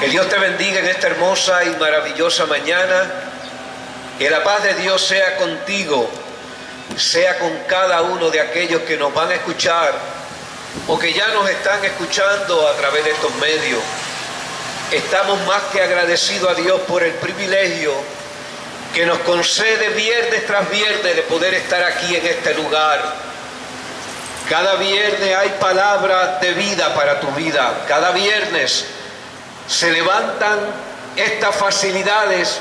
Que Dios te bendiga en esta hermosa y maravillosa mañana. Que la paz de Dios sea contigo, sea con cada uno de aquellos que nos van a escuchar o que ya nos están escuchando a través de estos medios. Estamos más que agradecidos a Dios por el privilegio que nos concede viernes tras viernes de poder estar aquí en este lugar. Cada viernes hay palabras de vida para tu vida. Cada viernes se levantan estas facilidades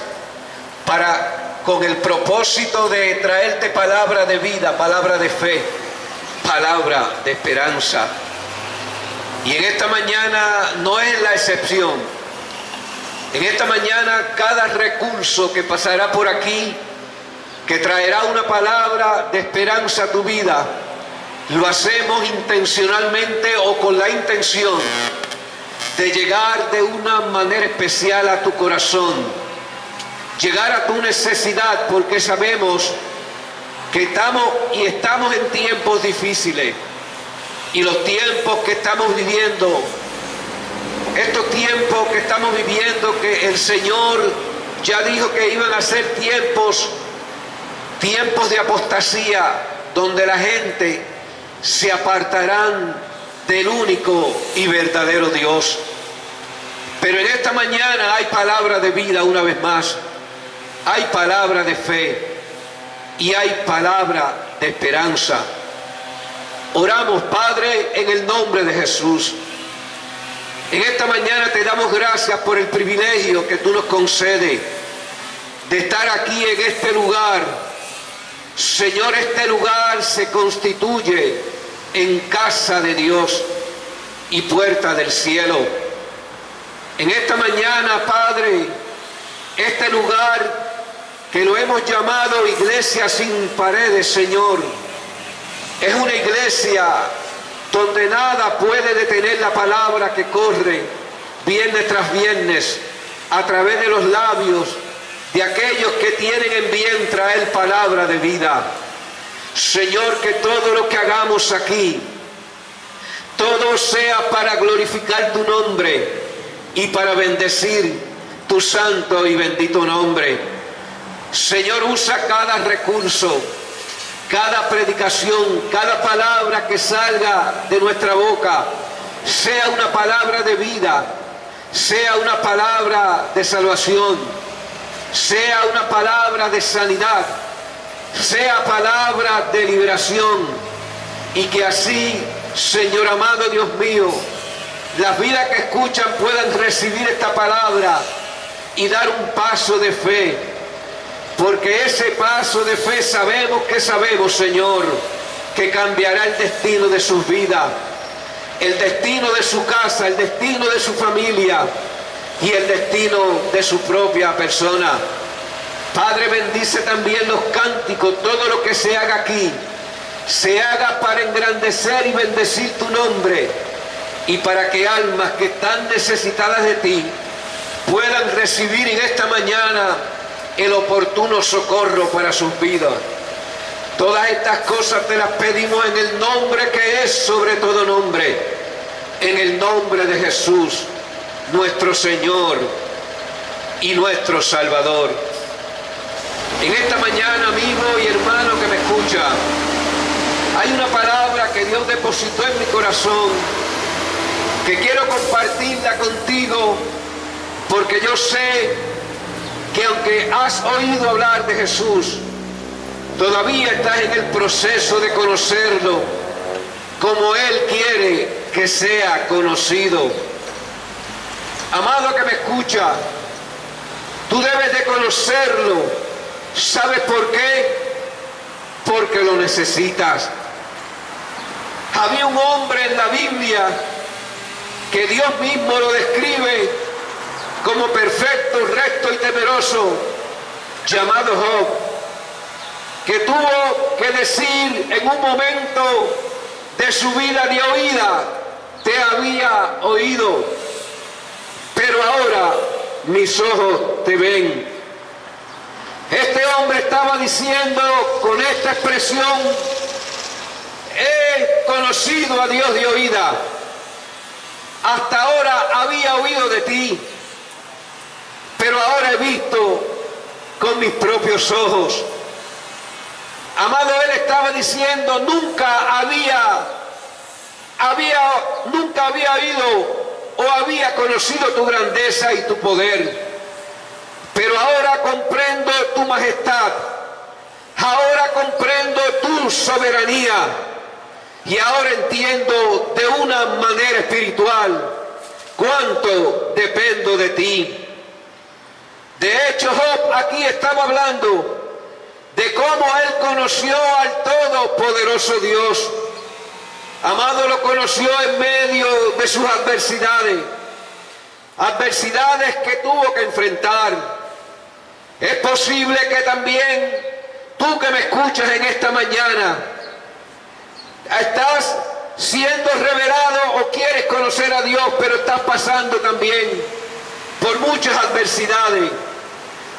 con el propósito de traerte palabra de vida, palabra de fe, palabra de esperanza. Y en esta mañana no es la excepción. En esta mañana cada recurso que pasará por aquí, que traerá una palabra de esperanza a tu vida, lo hacemos intencionalmente o con la intención de llegar de una manera especial a tu corazón, llegar a tu necesidad, porque sabemos que estamos en tiempos difíciles, y los tiempos que estamos viviendo, estos tiempos que estamos viviendo, que el Señor ya dijo que iban a ser tiempos de apostasía, donde la gente se apartarán del único y verdadero Dios. Pero en esta mañana hay palabra de vida una vez más, hay palabra de fe y hay palabra de esperanza. Oramos, Padre, en el nombre de Jesús. En esta mañana te damos gracias por el privilegio que tú nos concedes de estar aquí en este lugar. Señor, este lugar se constituye en casa de Dios y puerta del cielo. En esta mañana, Padre, este lugar que lo hemos llamado iglesia sin paredes, Señor, es una iglesia donde nada puede detener la palabra que corre viernes tras viernes a través de los labios de aquellos que tienen en bien traer palabra de vida. Señor, que todo lo que hagamos aquí, todo sea para glorificar tu nombre y para bendecir tu santo y bendito nombre. Señor, usa cada recurso, cada predicación, cada palabra que salga de nuestra boca, sea una palabra de vida, sea una palabra de salvación, sea una palabra de sanidad, sea palabra de liberación, y que así, Señor amado Dios mío, las vidas que escuchan puedan recibir esta palabra y dar un paso de fe, porque ese paso de fe sabemos, Señor, que cambiará el destino de sus vidas, el destino de su casa, el destino de su familia y el destino de su propia persona. Padre, bendice también los cánticos, todo lo que se haga aquí, se haga para engrandecer y bendecir tu nombre, y para que almas que están necesitadas de ti puedan recibir en esta mañana el oportuno socorro para sus vidas. Todas estas cosas te las pedimos en el nombre que es sobre todo nombre, en el nombre de Jesús, nuestro Señor y nuestro Salvador. En esta mañana, amigo y hermano que me escucha, hay una palabra que Dios depositó en mi corazón, que quiero compartirla contigo, porque yo sé que aunque has oído hablar de Jesús, todavía estás en el proceso de conocerlo como Él quiere que sea conocido. Amado que me escucha, tú debes de conocerlo. ¿Sabes por qué? Porque lo necesitas. Había un hombre en la Biblia que Dios mismo lo describe como perfecto, recto y temeroso, llamado Job, que tuvo que decir en un momento de su vida de oída: te había oído, pero ahora mis ojos te ven. Este hombre estaba diciendo con esta expresión: he conocido a Dios de oída, hasta ahora había oído de ti, pero ahora he visto con mis propios ojos. Amado, él estaba diciendo, nunca había oído o había conocido tu grandeza y tu poder, pero ahora comprendo tu majestad, ahora comprendo tu soberanía y ahora entiendo de una manera espiritual cuánto dependo de ti. De hecho, Job aquí estaba hablando de cómo él conoció al todopoderoso Dios. Amado, lo conoció en medio de sus adversidades, adversidades que tuvo que enfrentar. Es posible que también tú que me escuchas en esta mañana, estás siendo revelado o quieres conocer a Dios, pero estás pasando también por muchas adversidades,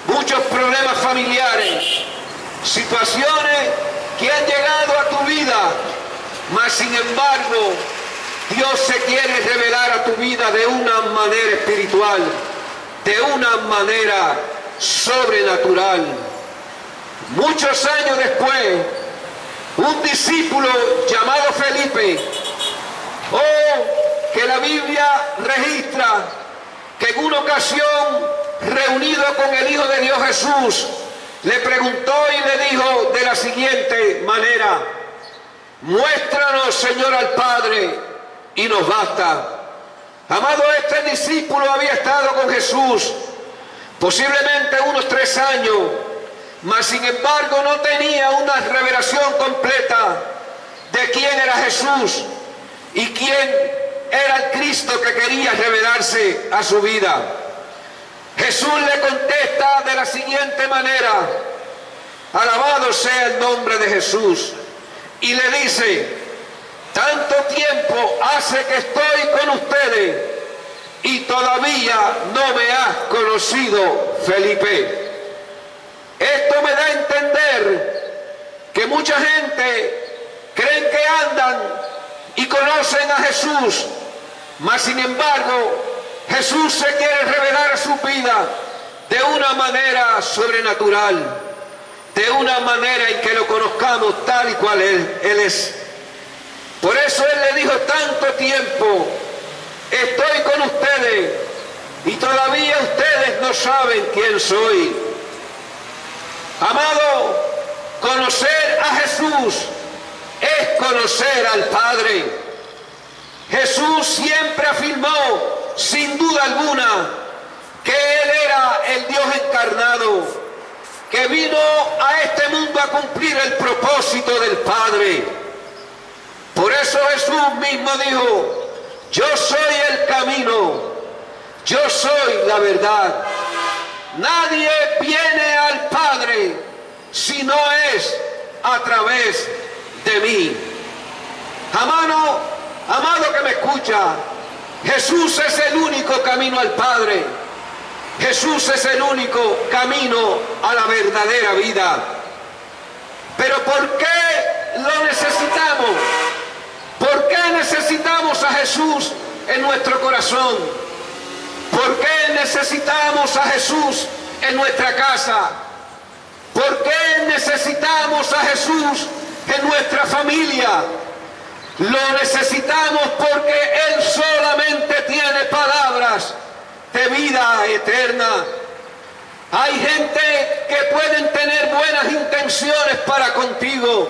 muchos problemas familiares, situaciones que han llegado a tu vida, mas sin embargo Dios se quiere revelar a tu vida de una manera espiritual, de una manera sobrenatural. Muchos años después, un discípulo llamado Felipe, que la Biblia registra que en una ocasión, reunido con el Hijo de Dios Jesús, le preguntó y le dijo de la siguiente manera: muéstranos, Señor, al Padre y nos basta. Amado, este discípulo había estado con Jesús posiblemente unos 3 años, mas sin embargo no tenía una revelación completa de quién era Jesús y quién era el Cristo que quería revelarse a su vida. Jesús le contesta de la siguiente manera: alabado sea el nombre de Jesús, y le dice: tanto tiempo hace que estoy con ustedes y todavía no me has conocido, Felipe. Esto me da a entender que mucha gente creen que andan y conocen a Jesús, mas sin embargo Jesús se quiere revelar a su vida de una manera sobrenatural, de una manera en que lo conozcamos tal y cual Él es. Por eso Él le dijo: tanto tiempo estoy con ustedes y todavía ustedes no saben quién soy. Amado, conocer a Jesús es conocer al Padre. Jesús siempre afirmó, sin duda alguna, que Él era el Dios encarnado, que vino a este mundo a cumplir el propósito del Padre. Por eso Jesús mismo dijo: yo soy el camino, yo soy la verdad. Nadie viene al Padre si no es a través de mí. Amado que me escucha, Jesús es el único camino al Padre. Jesús es el único camino a la verdadera vida. Pero ¿por qué lo necesitamos? ¿Por qué necesitamos a Jesús en nuestro corazón? ¿Por qué necesitamos a Jesús en nuestra casa? ¿Por qué necesitamos a Jesús en nuestra familia? Lo necesitamos porque Él solamente tiene palabras de vida eterna. Hay gente que pueden tener buenas intenciones para contigo,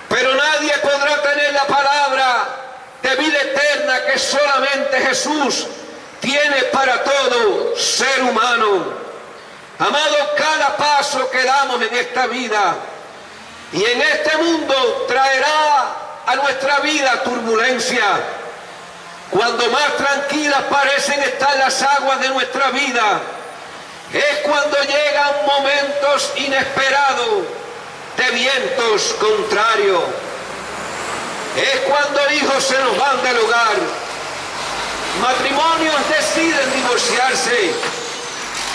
pero nadie podrá tener la palabra de vida eterna que solamente Jesús tiene para todo ser humano. Amado, cada paso que damos en esta vida y en este mundo traerá a nuestra vida turbulencia. Cuando más tranquilas parecen estar las aguas de nuestra vida, es cuando llegan momentos inesperados de vientos contrarios. Es cuando hijos se nos van del hogar, matrimonios deciden divorciarse,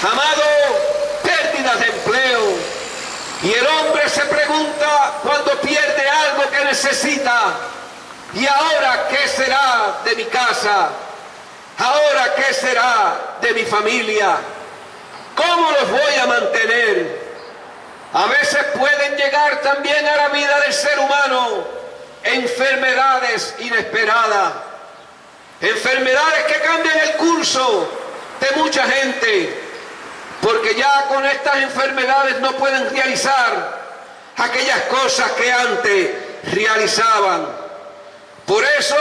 amado, pérdidas de empleo, y el hombre se pregunta cuando pierde algo que necesita: ¿y ahora qué será de mi casa? ¿Ahora qué será de mi familia? ¿Cómo los voy a mantener? A veces pueden llegar también a la vida del ser humano enfermedades inesperadas, enfermedades que cambian el curso de mucha gente, porque ya con estas enfermedades no pueden realizar aquellas cosas que antes realizaban. Por eso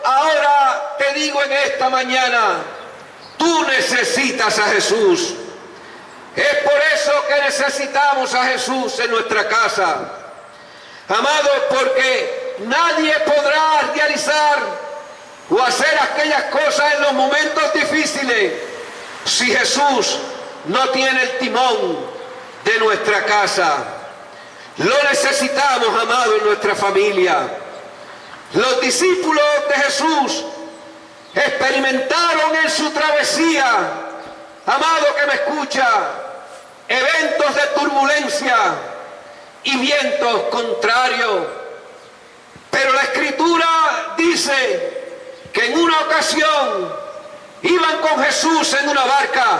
ahora te digo en esta mañana, tú necesitas a Jesús. Es por eso que necesitamos a Jesús en nuestra casa. Amados, porque nadie podrá realizar o hacer aquellas cosas en los momentos difíciles si Jesús no tiene el timón de nuestra casa. Lo necesitamos, amados, en nuestra familia. Los discípulos de Jesús experimentaron en su travesía, amado que me escucha, eventos de turbulencia y vientos contrarios. Pero la Escritura dice que en una ocasión iban con Jesús en una barca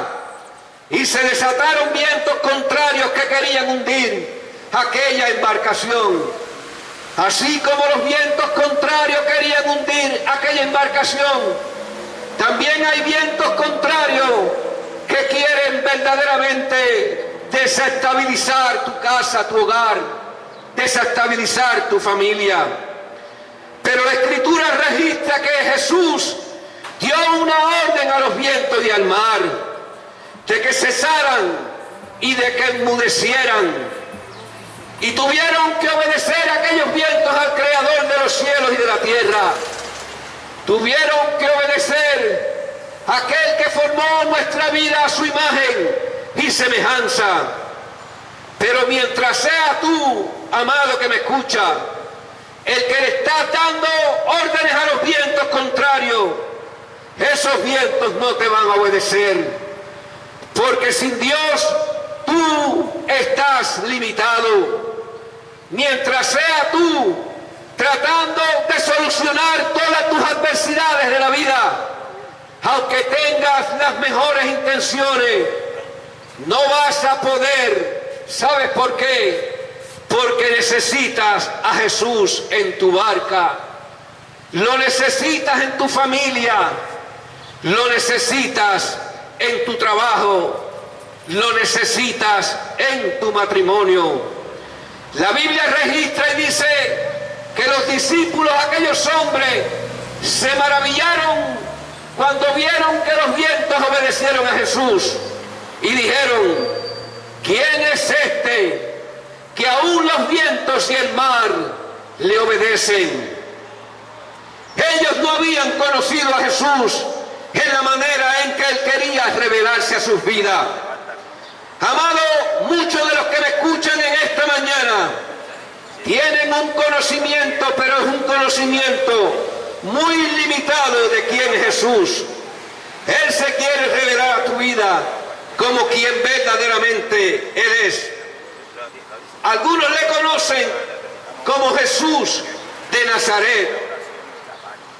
y se desataron vientos contrarios que querían hundir aquella embarcación. Así como los vientos contrarios querían hundir aquella embarcación, también hay vientos contrarios que quieren verdaderamente desestabilizar tu casa, tu hogar, desestabilizar tu familia. Pero la Escritura registra que Jesús dio una orden a los vientos y al mar de que cesaran y de que enmudecieran. Y tuvieron que obedecer aquellos vientos al Creador de los cielos y de la tierra. Tuvieron que obedecer a aquel que formó nuestra vida a su imagen y semejanza. Pero mientras sea tú, amado que me escucha, el que le está dando órdenes a los vientos contrarios, esos vientos no te van a obedecer. Porque sin Dios tú estás limitado. Mientras sea tú tratando de solucionar todas tus adversidades de la vida, aunque tengas las mejores intenciones, no vas a poder. ¿Sabes por qué? Porque necesitas a Jesús en tu barca, lo necesitas en tu familia, lo necesitas en tu trabajo, lo necesitas en tu matrimonio. La Biblia registra y dice que los discípulos, aquellos hombres, se maravillaron cuando vieron que los vientos obedecieron a Jesús y dijeron: ¿quién es este que aún los vientos y el mar le obedecen? Ellos no habían conocido a Jesús en la manera en que Él quería revelarse a sus vidas. Amado, muchos de los que me escuchan en esta mañana tienen un conocimiento, pero es un conocimiento muy limitado de quién es Jesús. Él se quiere revelar a tu vida como quien verdaderamente Él es. Algunos le conocen como Jesús de Nazaret.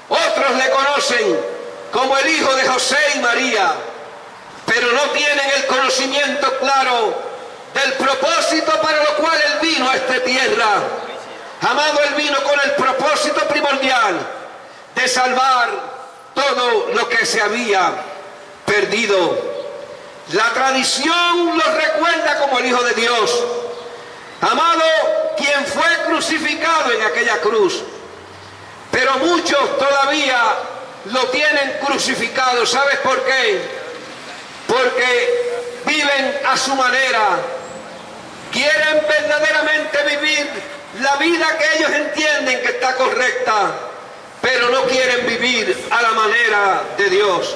Otros le conocen como el hijo de José y María, pero no tienen el conocimiento claro del propósito para lo cual Él vino a esta tierra. Amado, Él vino con el propósito primordial de salvar todo lo que se había perdido. La tradición lo recuerda como el Hijo de Dios. Amado, quien fue crucificado en aquella cruz. Pero muchos todavía lo tienen crucificado. ¿Sabes por qué? Porque viven a su manera. Quieren verdaderamente vivir la vida que ellos entienden que está correcta, pero no quieren vivir a la manera de Dios.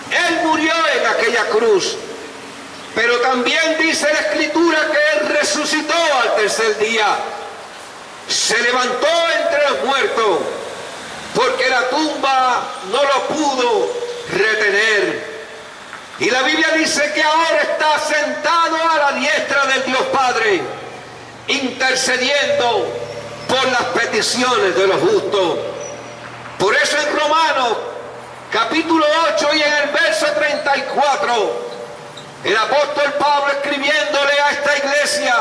Él murió en aquella cruz, pero también dice la Escritura que Él resucitó al tercer día. Se levantó entre los muertos, porque la tumba no lo pudo retener. Y la Biblia dice que ahora está sentado a la diestra del Dios Padre, intercediendo por las peticiones de los justos. Por eso en Romanos capítulo 8 y en el verso 34 El apóstol Pablo escribiéndole a esta iglesia,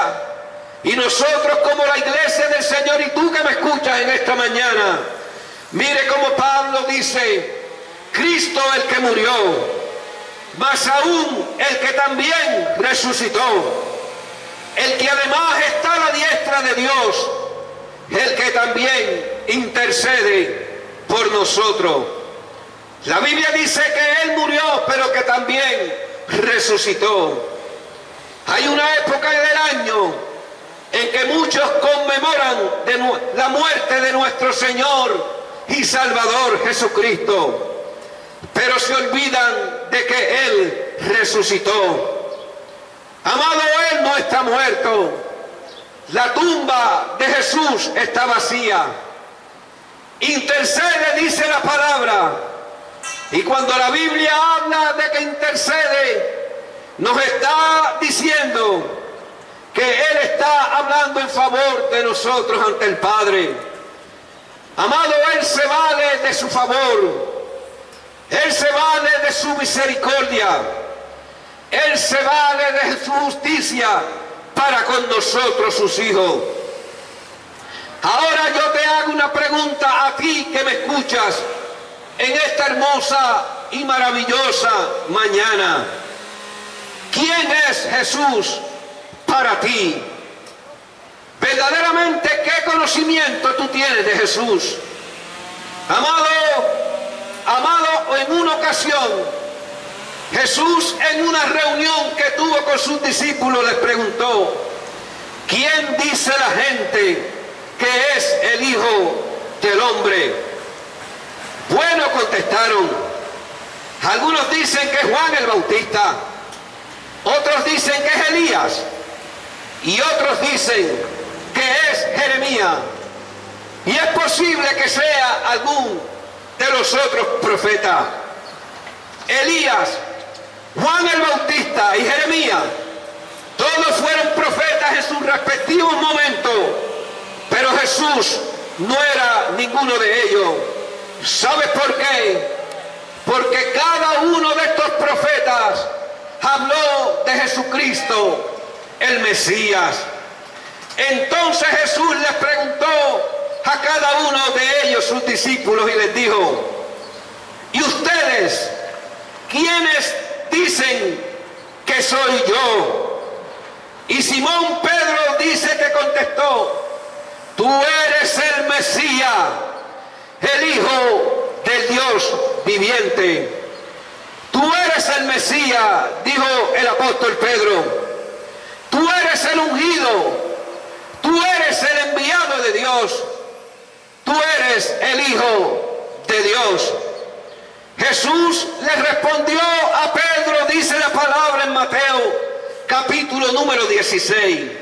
y nosotros como la iglesia del Señor, y tú que me escuchas en esta mañana, mire cómo Pablo dice: Cristo el que murió, mas aún el que también resucitó, el que además está a la diestra de Dios, el que también intercede por nosotros. La Biblia dice que Él murió, pero que también resucitó. Hay una época del año en que muchos conmemoran la muerte de nuestro Señor y Salvador Jesucristo, pero se olvidan de que Él resucitó. Amado, Él no está muerto. La tumba de Jesús está vacía. Intercede, dice la palabra. Y cuando la Biblia habla de que intercede, nos está diciendo que Él está hablando en favor de nosotros ante el Padre. Amado, Él se vale de su favor. Él se vale de su misericordia. Él se vale de su justicia para con nosotros, sus hijos. Ahora yo te hago una pregunta a ti que me escuchas en esta hermosa y maravillosa mañana. ¿Quién es Jesús para ti? Verdaderamente, ¿qué conocimiento tú tienes de Jesús? Amado, en una ocasión, Jesús en una reunión que tuvo con sus discípulos les preguntó: ¿quién dice la gente que es el Hijo del Hombre? Bueno, contestaron. Algunos dicen que es Juan el Bautista, otros dicen que es Elías, y otros dicen que es Jeremías, y es posible que sea algún de los otros profetas. Elías, Juan el Bautista y Jeremías, todos fueron profetas en sus respectivos momentos, pero Jesús no era ninguno de ellos. ¿Sabes por qué? Porque cada uno de estos profetas habló de Jesucristo, el Mesías. Entonces Jesús les preguntó a cada uno de ellos, sus discípulos, y les dijo: ¿y ustedes quiénes dicen que soy yo? Y Simón Pedro dice que contestó: tú eres el Mesías, el Hijo del Dios viviente. Tú eres el Mesías, dijo el apóstol Pedro. Tú eres el ungido. Tú eres el enviado de Dios. Tú eres el Hijo de Dios. Jesús le respondió a Pedro, dice la palabra en Mateo, capítulo número 16.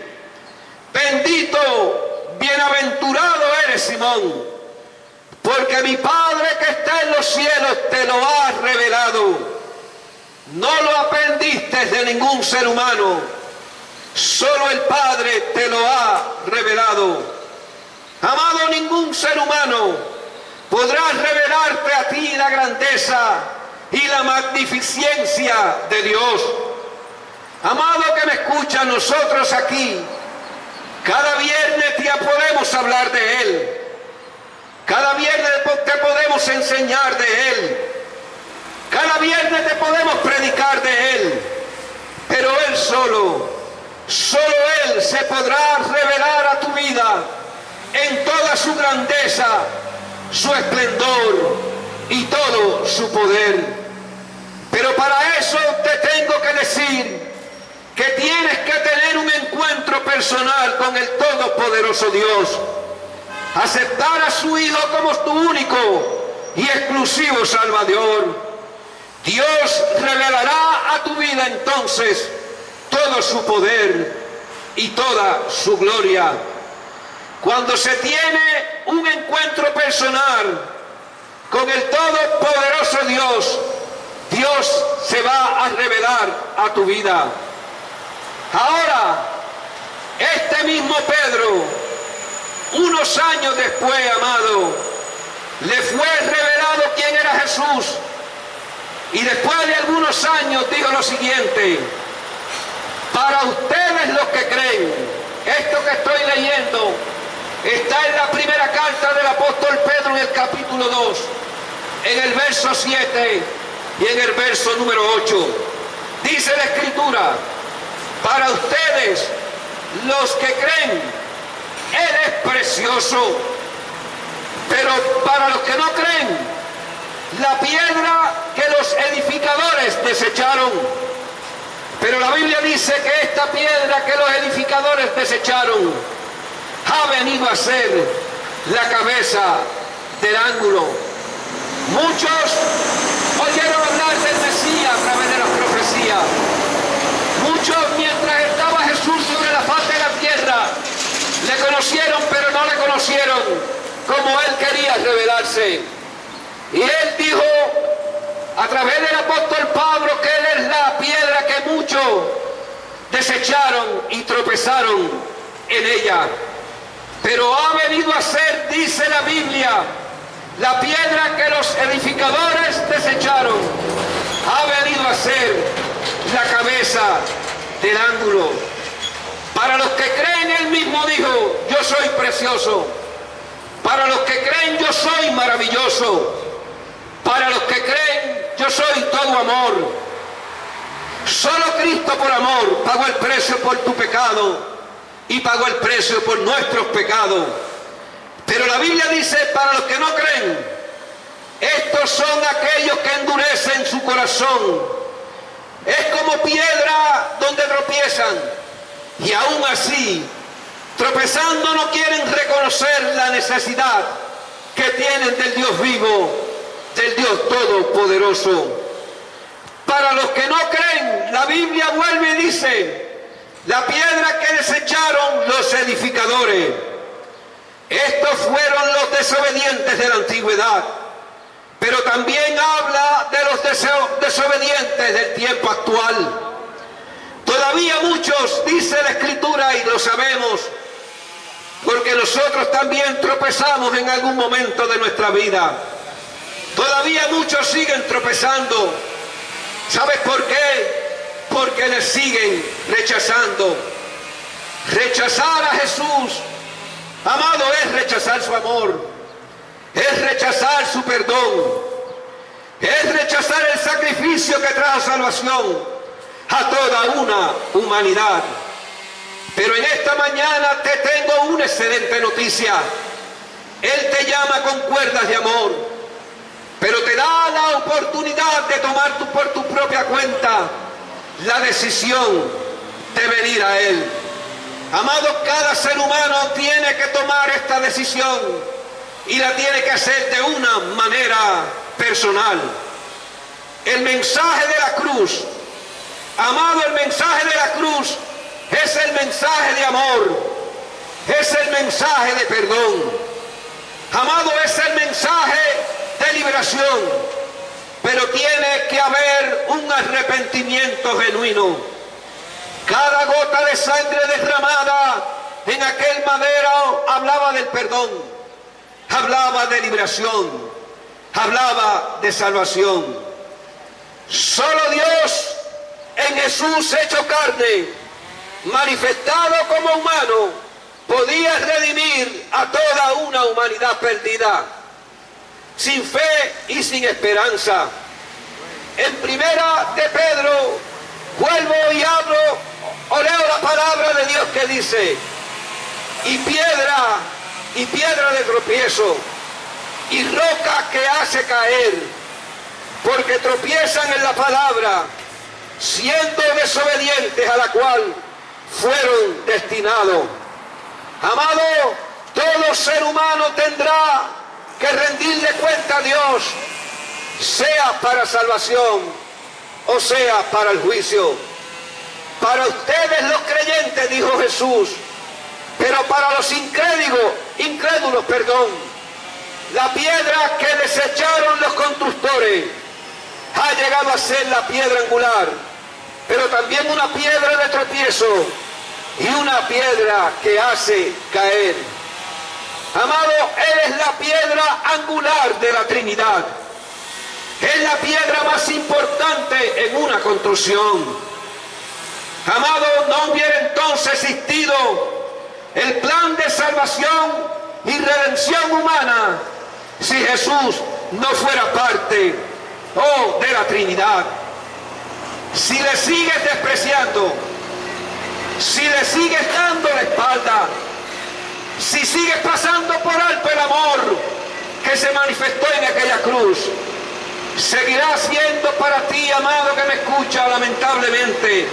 Bendito, bienaventurado eres, Simón, porque mi Padre que está en los cielos te lo ha revelado. No lo aprendiste de ningún ser humano, solo el Padre te lo ha revelado. Amado, ningún ser humano podrá revelarte a ti la grandeza y la magnificencia de Dios. Amado que me escucha, nosotros aquí cada viernes te podemos hablar de Él. Cada viernes te podemos enseñar de Él. Cada viernes te podemos predicar de Él. Pero Él solo Él se podrá revelar a tu vida en toda su grandeza, su esplendor y todo su poder. Pero para eso te tengo que decir que tienes que tener un encuentro personal con el Todopoderoso Dios. Aceptar a su Hijo como tu único y exclusivo Salvador. Dios revelará a tu vida entonces todo su poder y toda su gloria. Cuando se tiene un encuentro personal con el Todopoderoso Dios, Dios se va a revelar a tu vida. Ahora, este mismo Pedro, unos años después, amado, le fue revelado quién era Jesús. Y después de algunos años dijo lo siguiente: para ustedes los que creen. Esto que estoy leyendo está en la primera carta del apóstol Pedro en el capítulo 2, en el verso 7 y en el verso número 8. Dice la Escritura: para ustedes los que creen, Él es precioso, pero para los que no creen, la piedra que los edificadores desecharon. Pero la Biblia dice que esta piedra que los edificadores desecharon ha venido a ser la cabeza del ángulo. Muchos oyeron hablar del Mesías a través de las profecías. Muchos, mientras estaba Jesús sobre la faz de la tierra, le conocieron, pero no le conocieron como Él quería revelarse. Y Él dijo a través del apóstol Pablo que Él es la piedra que muchos desecharon y tropezaron en ella. Pero ha venido a ser, dice la Biblia, la piedra que los edificadores desecharon. Ha venido a ser la cabeza del ángulo. Para los que creen, Él mismo dijo: yo soy precioso. Para los que creen, yo soy maravilloso. Para los que creen, yo soy todo amor. Solo Cristo por amor pagó el precio por tu pecado y pagó el precio por nuestros pecados. Pero la Biblia dice: para los que no creen, estos son aquellos que endurecen su corazón. Es como piedra donde tropiezan, y aún así, tropezando, no quieren reconocer la necesidad que tienen del Dios vivo, del Dios todopoderoso. Para los que no creen, la Biblia vuelve y dice: la piedra que desecharon los edificadores. Estos fueron los desobedientes de la antigüedad, pero también habla de los desobedientes del tiempo actual. Todavía muchos, dice la Escritura, y lo sabemos, porque nosotros también tropezamos en algún momento de nuestra vida. Todavía muchos siguen tropezando. ¿Sabes por qué? Porque le siguen rechazando. Rechazar a Jesús, amado, es rechazar su amor, es rechazar su perdón, es rechazar el sacrificio que trae salvación a toda una humanidad. Pero en esta mañana te tengo una excelente noticia. Él te llama con cuerdas de amor, pero te da la oportunidad de tomar por tu propia cuenta la decisión de venir a Él. Amado, cada ser humano tiene que tomar esta decisión y la tiene que hacer de una manera personal. El mensaje de la cruz, amado, el mensaje de la cruz es el mensaje de amor, es el mensaje de perdón. Amado, es el mensaje de liberación, pero tiene que haber un arrepentimiento genuino. Cada gota de sangre derramada en aquel madero hablaba del perdón, hablaba de liberación, hablaba de salvación. Solo Dios en Jesús hecho carne, manifestado como humano, podía redimir a toda una humanidad perdida, sin fe y sin esperanza. En primera de Pedro, vuelvo y hablo o leo la palabra de Dios que dice: y piedra de tropiezo, y roca que hace caer, porque tropiezan en la palabra, siendo desobedientes a la cual fueron destinados. Amado, todo ser humano tendrá que rendirle cuenta a Dios, sea para salvación o sea para el juicio. Para ustedes los creyentes, dijo Jesús, pero para los incrédulos, la piedra que desecharon los constructores ha llegado a ser la piedra angular, pero también una piedra de tropiezo y una piedra que hace caer. Amado, Él es la piedra angular de la Trinidad. Es la piedra más importante en una construcción. Amado, no hubiera entonces existido el plan de salvación y redención humana si Jesús no fuera parte, de la Trinidad. Si le sigues despreciando, si le sigues dando la espalda, si sigues pasando por alto el amor que se manifestó en aquella cruz, seguirá siendo para ti, amado que me escucha, lamentablemente,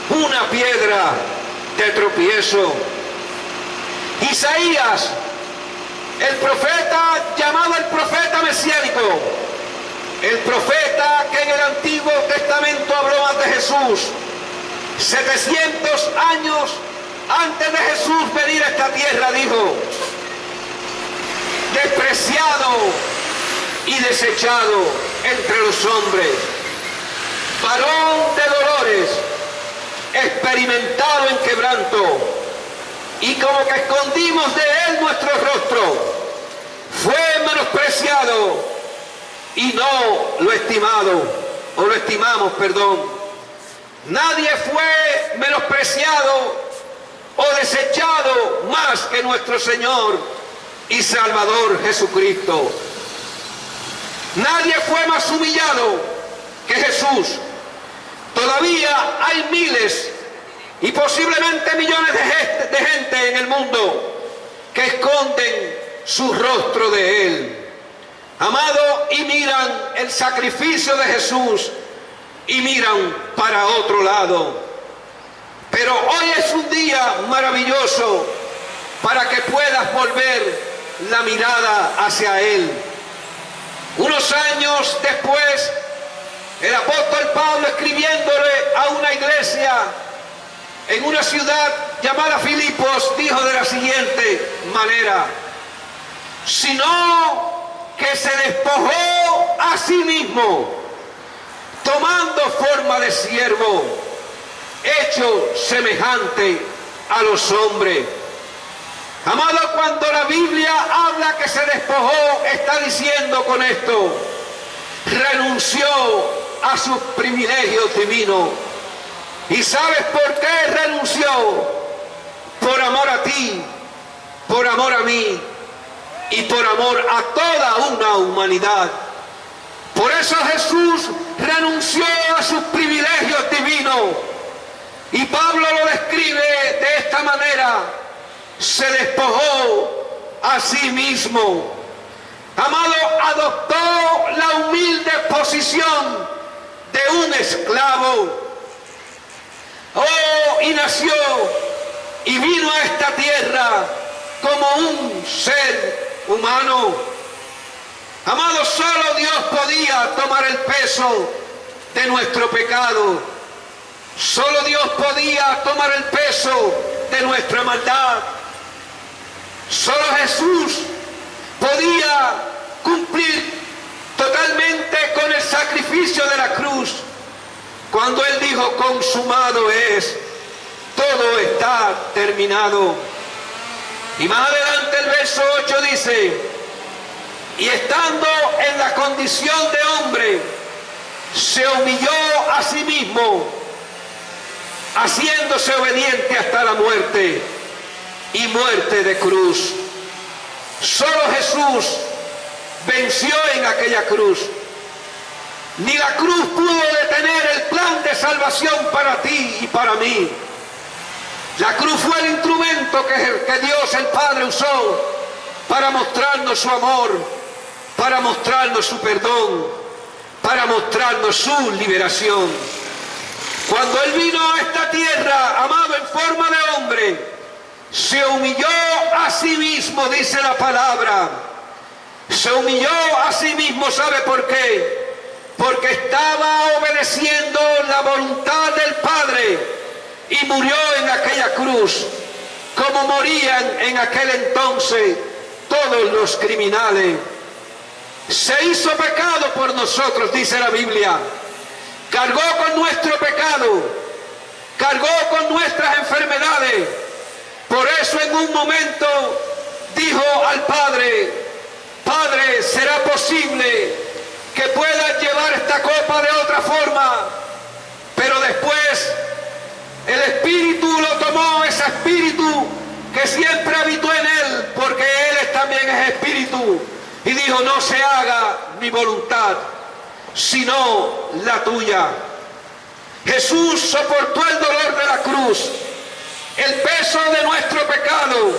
una piedra de tropiezo. Isaías, el profeta llamado el profeta mesiánico, el profeta que en el Antiguo Testamento habló más de Jesús, 700 años antes de Jesús venir a esta tierra, dijo: despreciado y desechado entre los hombres, varón de dolores, experimentado en quebranto, y como que escondimos de él nuestro rostro. Fue menospreciado y no lo estimamos, perdón. Nadie fue menospreciado o desechado más que nuestro Señor y Salvador Jesucristo. Nadie fue más humillado que Jesús. Todavía hay miles y posiblemente millones de gente en el mundo que esconden su rostro de Él. Amado, y miran el sacrificio de Jesús y miran para otro lado. Pero hoy es un día maravilloso para que puedas volver la mirada hacia Él. Unos años después, el apóstol Pablo, escribiéndole a una iglesia en una ciudad llamada Filipos, dijo de la siguiente manera: sino que se despojó a sí mismo, tomando forma de siervo, hecho semejante a los hombres. Amado, cuando la Biblia habla que se despojó, está diciendo con esto: renunció a sus privilegios divinos. ¿Y sabes por qué renunció? Por amor a ti, por amor a mí y por amor a toda una humanidad. Por eso Jesús renunció a sus privilegios divinos. Y Pablo lo describe de esta manera: se despojó a sí mismo. Amado, adoptó la humilde posición de un esclavo. Y nació y vino a esta tierra como un ser humano. Amado, solo Dios podía tomar el peso de nuestro pecado. Solo Dios podía tomar el peso de nuestra maldad. Solo Jesús podía cumplir totalmente con el sacrificio de la cruz. Cuando Él dijo: consumado es, todo está terminado. Y más adelante el verso 8 dice: y estando en la condición de hombre, se humilló a sí mismo, haciéndose obediente hasta la muerte, y muerte de cruz. Solo Jesús venció en aquella cruz. Ni la cruz pudo detener el plan de salvación para ti y para mí. La cruz fue el instrumento que Dios el Padre usó para mostrarnos su amor, para mostrarnos su perdón, para mostrarnos su liberación. Cuando Él vino a esta tierra, amado, en forma de hombre, se humilló a sí mismo, dice la palabra. Se humilló a sí mismo, ¿sabe por qué? Porque estaba obedeciendo la voluntad del Padre y murió en aquella cruz, como morían en aquel entonces todos los criminales. Se hizo pecado por nosotros, dice la Biblia. Cargó con nuestro pecado, cargó con nuestras enfermedades. Por eso en un momento dijo al Padre: Padre, ¿será posible que puedas llevar esta copa de otra forma? Pero después el espíritu que siempre habitó en él, porque él también es espíritu, y dijo: no se haga mi voluntad, sino la tuya. Jesús soportó el dolor de la cruz, el peso de nuestro pecado,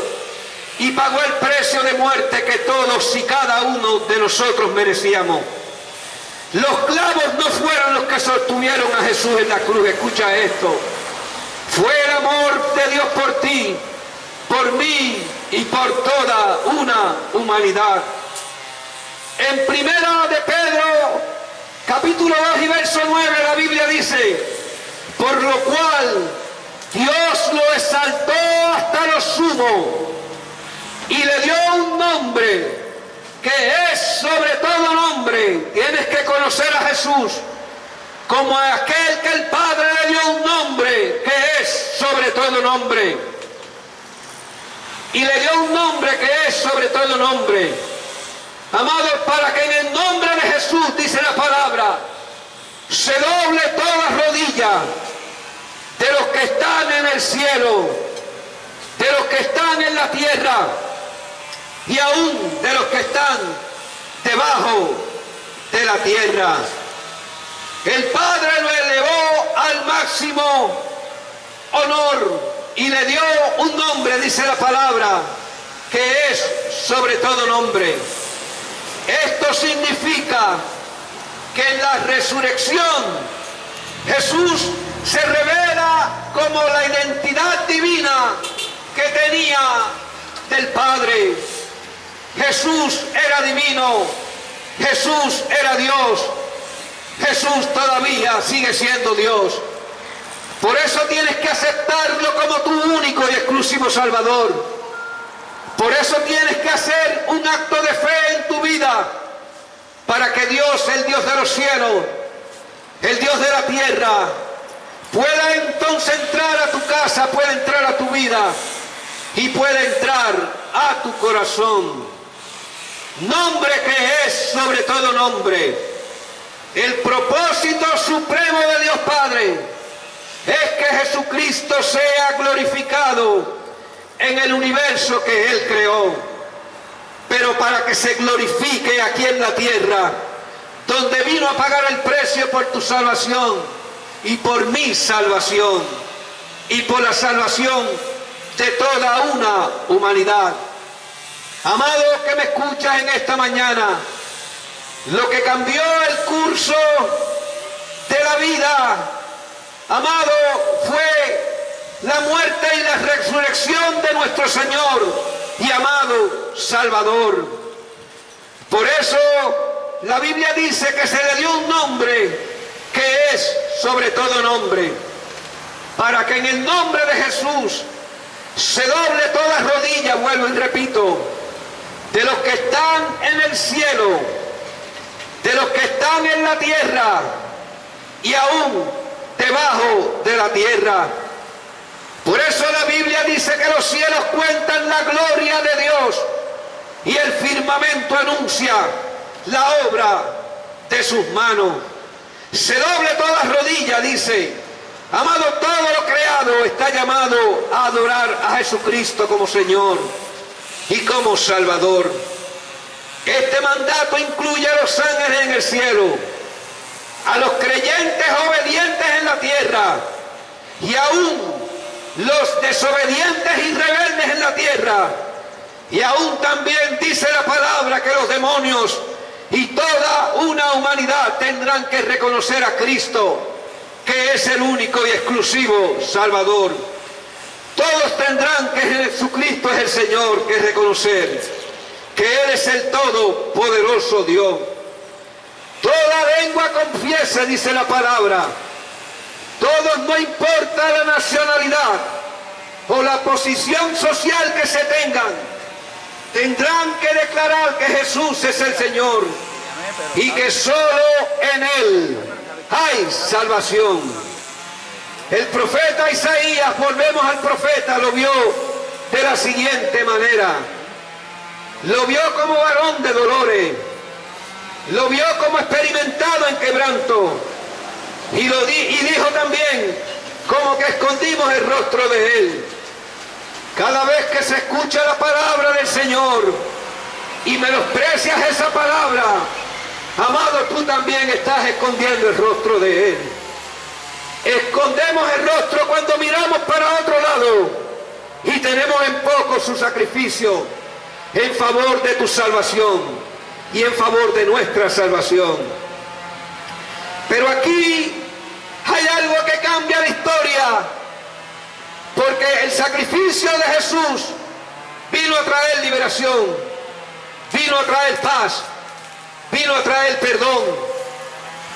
y pagó el precio de muerte que todos y cada uno de nosotros merecíamos. Los clavos no fueron los que sostuvieron a Jesús en la cruz. Escucha esto: fue el amor de Dios por ti, por mí y por toda una humanidad. En primera de Pedro, capítulo 2 y verso 9, la Biblia dice: por lo cual Dios lo exaltó hasta lo sumo y le dio un nombre que es sobre todo nombre. Tienes que conocer a Jesús como aquel que el Padre le dio un nombre que es sobre todo nombre. Y le dio un nombre que es sobre todo nombre. Amados, para que en el nombre de Jesús, dice la palabra, se doble toda rodilla de los que están en el cielo, de los que están en la tierra y aún de los que están debajo de la tierra. El Padre lo elevó al máximo honor y le dio un nombre, dice la palabra, que es sobre todo nombre. Esto significa que en la resurrección Jesús se revela como la identidad divina que tenía del Padre. Jesús era divino, Jesús era Dios, Jesús todavía sigue siendo Dios. Por eso tienes que aceptarlo como tu único y exclusivo Salvador. Por eso tienes que hacer un acto de fe en tu vida, para que Dios, el Dios de los cielos, el Dios de la tierra, pueda entonces entrar a tu casa, pueda entrar a tu vida y pueda entrar a tu corazón. Nombre que es sobre todo nombre. El propósito supremo de Dios Padre es que Jesucristo sea glorificado en el universo que Él creó. Pero para que se glorifique aquí en la tierra, donde vino a pagar el precio por tu salvación y por mi salvación y por la salvación de toda una humanidad. Amado que me escuchas en esta mañana, lo que cambió el curso de la vida, amado, fue la muerte y la resurrección de nuestro Señor y amado Salvador. Por eso la Biblia dice que se le dio un nombre que es sobre todo nombre, para que en el nombre de Jesús se doble toda rodilla, vuelvo y repito, de los que están en el cielo, de los que están en la tierra y aún debajo de la tierra. Por eso la Biblia dice que los cielos cuentan la gloria de Dios y el firmamento anuncia la obra de sus manos. Se doble toda rodilla, dice. Amado, todo lo creado está llamado a adorar a Jesucristo como Señor y como Salvador. Este mandato incluye a los ángeles en el cielo, a los creyentes obedientes en la tierra y aún los desobedientes y rebeldes en la tierra. Y aún también dice la palabra que los demonios y toda una humanidad tendrán que reconocer a Cristo, que es el único y exclusivo Salvador. Todos tendrán que Jesucristo es el Señor, que reconocer que Él es el todopoderoso Dios. Toda lengua confiese, dice la palabra. Todos, no importa la nacionalidad o la posición social que se tengan, tendrán que declarar que Jesús es el Señor y que solo en Él hay salvación. El profeta Isaías, volvemos al profeta, lo vio de la siguiente manera. Lo vio como varón de dolores, lo vio como experimentado en quebranto, y dijo también como que escondimos el rostro de Él. Cada vez que se escucha la palabra del Señor y menosprecias esa palabra, amado, tú también estás escondiendo el rostro de Él. Escondemos el rostro cuando miramos para otro lado y tenemos en poco su sacrificio en favor de tu salvación y en favor de nuestra salvación. Pero aquí hay algo que cambia la historia, porque el sacrificio de Jesús vino a traer liberación, vino a traer paz, vino a traer perdón,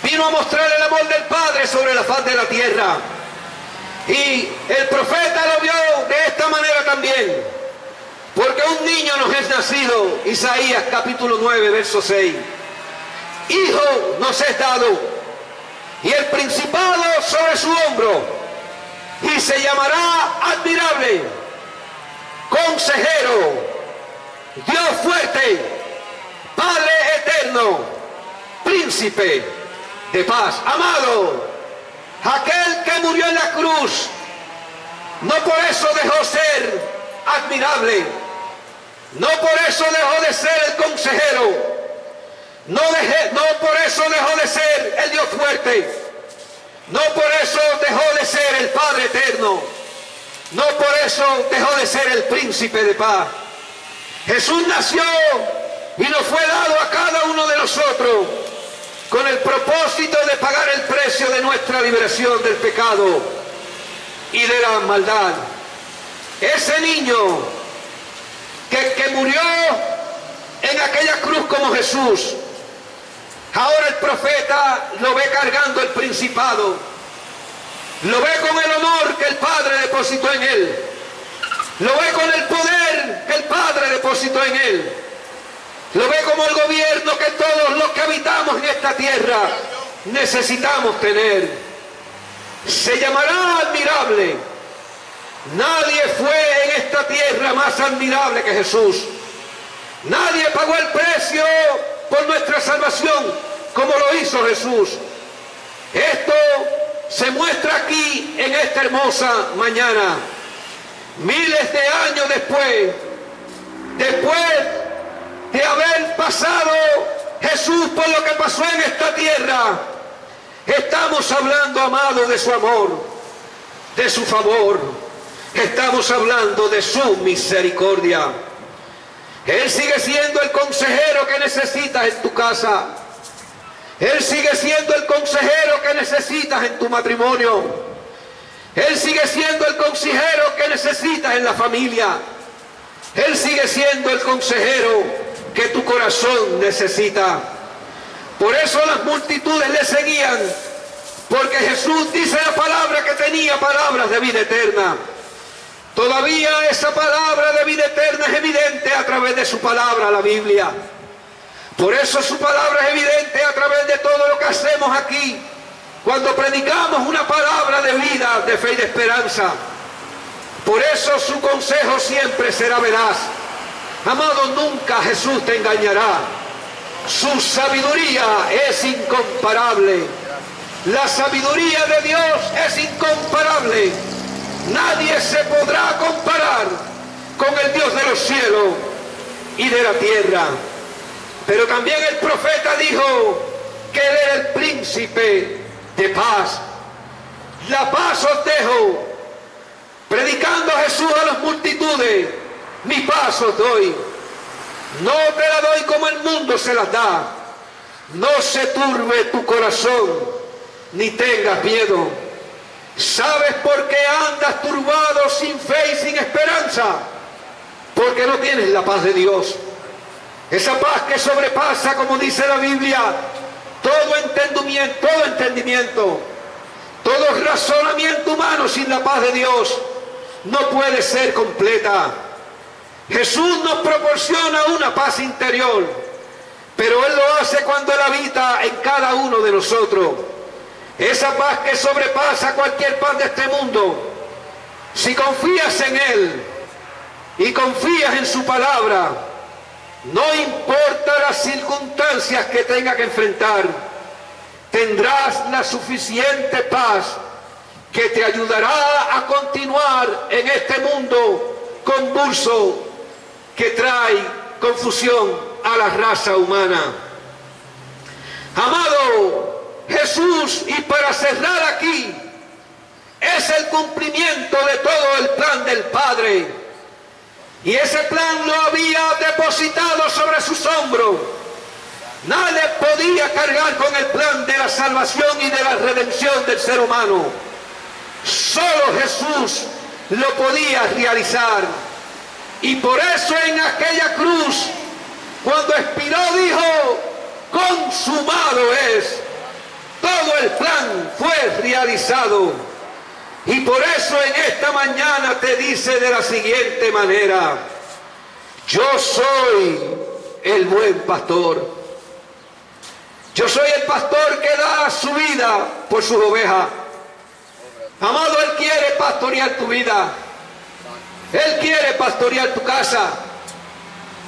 vino a mostrar el amor del Padre sobre la faz de la tierra. Y el profeta lo vio de esta manera también, porque un niño nos es nacido, Isaías capítulo 9, verso 6. Hijo nos es dado, y el principado sobre su hombro, y se llamará admirable, consejero, Dios fuerte, Padre eterno, príncipe de paz. Amado, aquel que murió en la cruz, no por eso dejó ser admirable, no por eso dejó de ser el consejero, no por eso dejó de ser el Dios fuerte, no por eso dejó de ser el Padre eterno, no por eso dejó de ser el príncipe de paz. Jesús nació y nos fue dado a cada uno de nosotros con el propósito de pagar el precio de nuestra liberación del pecado y de la maldad. Ese niño que murió en aquella cruz como Jesús, ahora el profeta lo ve cargando el principado, lo ve con el honor que el Padre depositó en él, lo ve con el poder que el Padre depositó en él, lo ve como el gobierno que todos los que habitamos en esta tierra necesitamos tener. Se llamará admirable. Nadie fue en esta tierra más admirable que Jesús. Nadie pagó el precio por nuestra salvación como lo hizo Jesús. Esto se muestra aquí en esta hermosa mañana. Miles de años después de haber pasado Jesús por lo que pasó en esta tierra, estamos hablando, amado, de su amor, de su favor. Estamos hablando de su misericordia. Él sigue siendo el consejero que necesitas en tu casa. Él sigue siendo el consejero que necesitas en tu matrimonio. Él sigue siendo el consejero que necesitas en la familia. Él sigue siendo el consejero que tu corazón necesita. Por eso las multitudes le seguían, porque Jesús dice la palabra que tenía palabras de vida eterna. Todavía esa palabra de vida eterna es evidente a través de su palabra, la Biblia. Por eso su palabra es evidente a través de todo lo que hacemos aquí, cuando predicamos una palabra de vida, de fe y de esperanza. Por eso su consejo siempre será veraz. Amado, nunca Jesús te engañará. Su sabiduría es incomparable. La sabiduría de Dios es incomparable. Nadie se podrá comparar con el Dios de los cielos y de la tierra. Pero también el profeta dijo que Él era el príncipe de paz. La paz os dejo, predicando a Jesús a las multitudes, mi paz os doy. No te la doy como el mundo se las da. No se turbe tu corazón, ni tengas miedo. ¿Sabes por qué andas turbado, sin fe y sin esperanza? Porque no tienes la paz de Dios. Esa paz que sobrepasa, como dice la Biblia, todo entendimiento, todo razonamiento humano. Sin la paz de Dios no puede ser completa. Jesús nos proporciona una paz interior, pero Él lo hace cuando Él habita en cada uno de nosotros. Esa paz que sobrepasa cualquier paz de este mundo. Si confías en Él y confías en su palabra, no importa las circunstancias que tenga que enfrentar, tendrás la suficiente paz que te ayudará a continuar en este mundo convulso que trae confusión a la raza humana. Amado Jesús, y para cerrar aquí, es el cumplimiento de todo el plan del Padre. Y ese plan lo había depositado sobre sus hombros. Nadie podía cargar con el plan de la salvación y de la redención del ser humano. Solo Jesús lo podía realizar. Y por eso en aquella cruz, cuando expiró, dijo: consumado es. Todo el plan fue realizado. Y por eso en esta mañana te dice de la siguiente manera: yo soy el buen pastor. Yo soy el pastor que da su vida por sus ovejas. Amado, Él quiere pastorear tu vida. Él quiere pastorear tu casa.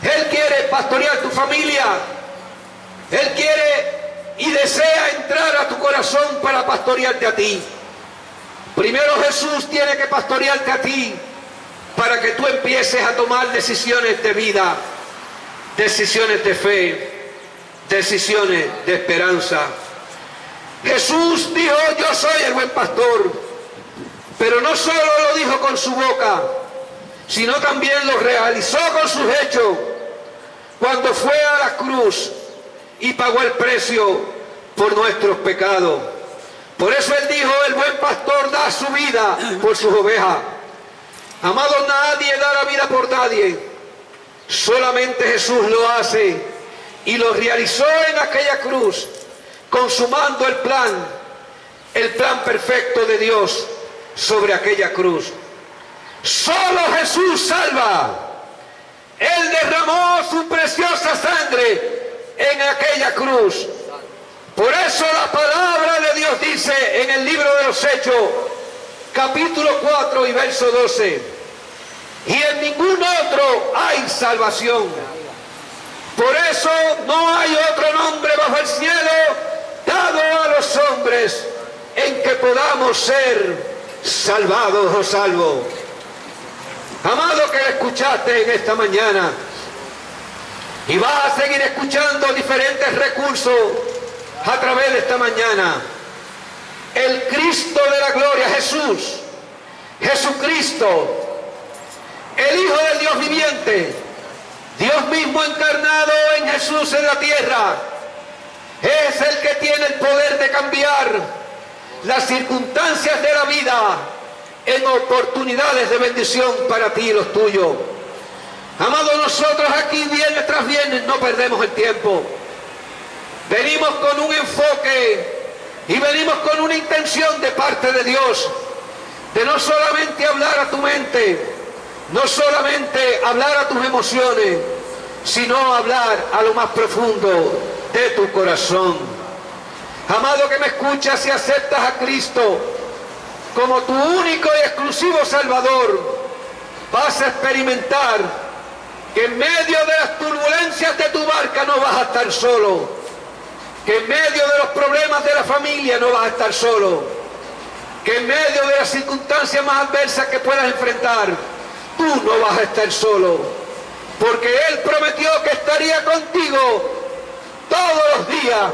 Él quiere pastorear tu familia. Él quiere y desea entrar a tu corazón para pastorearte a ti. Primero Jesús tiene que pastorearte a ti para que tú empieces a tomar decisiones de vida, decisiones de fe, decisiones de esperanza. Jesús dijo: yo soy el buen pastor, pero no solo lo dijo con su boca, sino también lo realizó con sus hechos cuando fue a la cruz y pagó el precio por nuestros pecados. Por eso Él dijo: el buen pastor da su vida por sus ovejas. Amado, nadie da la vida por nadie. Solamente Jesús lo hace y lo realizó en aquella cruz, consumando el plan perfecto de Dios sobre aquella cruz. Solo Jesús salva. Él derramó su preciosa sangre en aquella cruz. Por eso la palabra de Dios dice en el libro de los Hechos, capítulo 4 y verso 12: y en ningún otro hay salvación. Por eso no hay otro nombre bajo el cielo dado a los hombres en que podamos ser salvados o salvos. Amado, que le escuchaste en esta mañana y vas a seguir escuchando diferentes recursos a través de esta mañana. El Cristo de la gloria, Jesús, Jesucristo, el Hijo del Dios viviente, Dios mismo encarnado en Jesús en la tierra, es el que tiene el poder de cambiar las circunstancias de la vida en oportunidades de bendición para ti y los tuyos. Amado, nosotros aquí viernes tras viernes no perdemos el tiempo. Venimos con un enfoque y venimos con una intención de parte de Dios, de no solamente hablar a tu mente, no solamente hablar a tus emociones, sino hablar a lo más profundo de tu corazón. Amado, que me escuchas y aceptas a Cristo como tu único y exclusivo Salvador, vas a experimentar que en medio de las turbulencias de tu barca no vas a estar solo, que en medio de los problemas de la familia no vas a estar solo, que en medio de las circunstancias más adversas que puedas enfrentar, tú no vas a estar solo, porque Él prometió que estaría contigo todos los días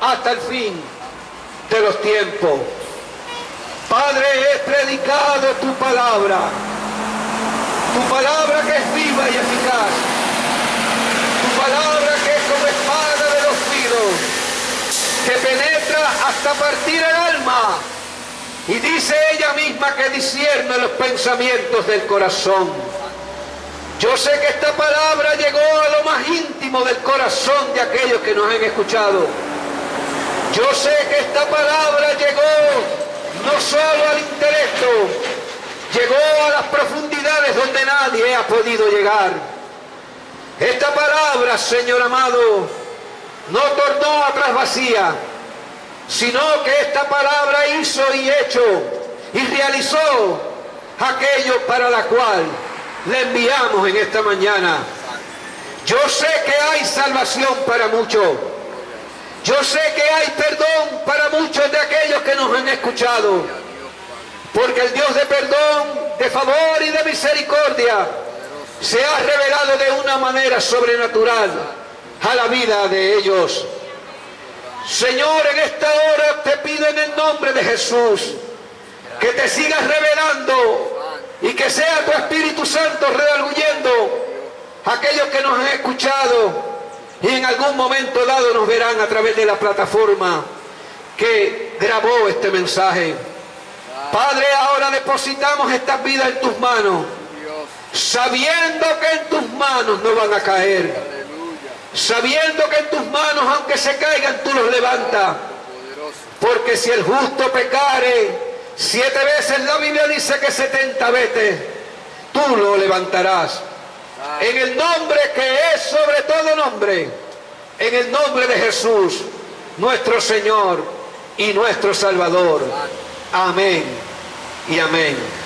hasta el fin de los tiempos. Padre, he predicado tu palabra que es viva y eficaz, tu palabra que es como espada de dos filos, que penetra hasta partir el alma, y dice ella misma que discierne los pensamientos del corazón. Yo sé que esta palabra llegó a lo más íntimo del corazón de aquellos que nos han escuchado. Yo sé que esta palabra llegó no solo al intelecto, llegó a las profundidades donde nadie ha podido llegar. Esta palabra, Señor amado, no tornó atrás vacía, sino que esta palabra hizo y hecho y realizó aquello para la cual le enviamos en esta mañana. Yo sé que hay salvación para muchos. Yo sé que hay perdón para muchos de aquellos que nos han escuchado. Porque el Dios de perdón de favor y de misericordia se ha revelado de una manera sobrenatural a la vida de ellos. Señor, en esta hora te pido en el nombre de Jesús que te sigas revelando y que sea tu Espíritu Santo redarguyendo a aquellos que nos han escuchado y en algún momento dado nos verán a través de la plataforma que grabó este mensaje. Padre, ahora depositamos estas vidas en tus manos, sabiendo que en tus manos no van a caer, sabiendo que en tus manos, aunque se caigan, tú los levantas. Porque si el justo pecare 7 veces, la Biblia dice que 70 veces, tú lo levantarás. En el nombre que es sobre todo nombre, en el nombre de Jesús, nuestro Señor y nuestro Salvador. Amén y amén.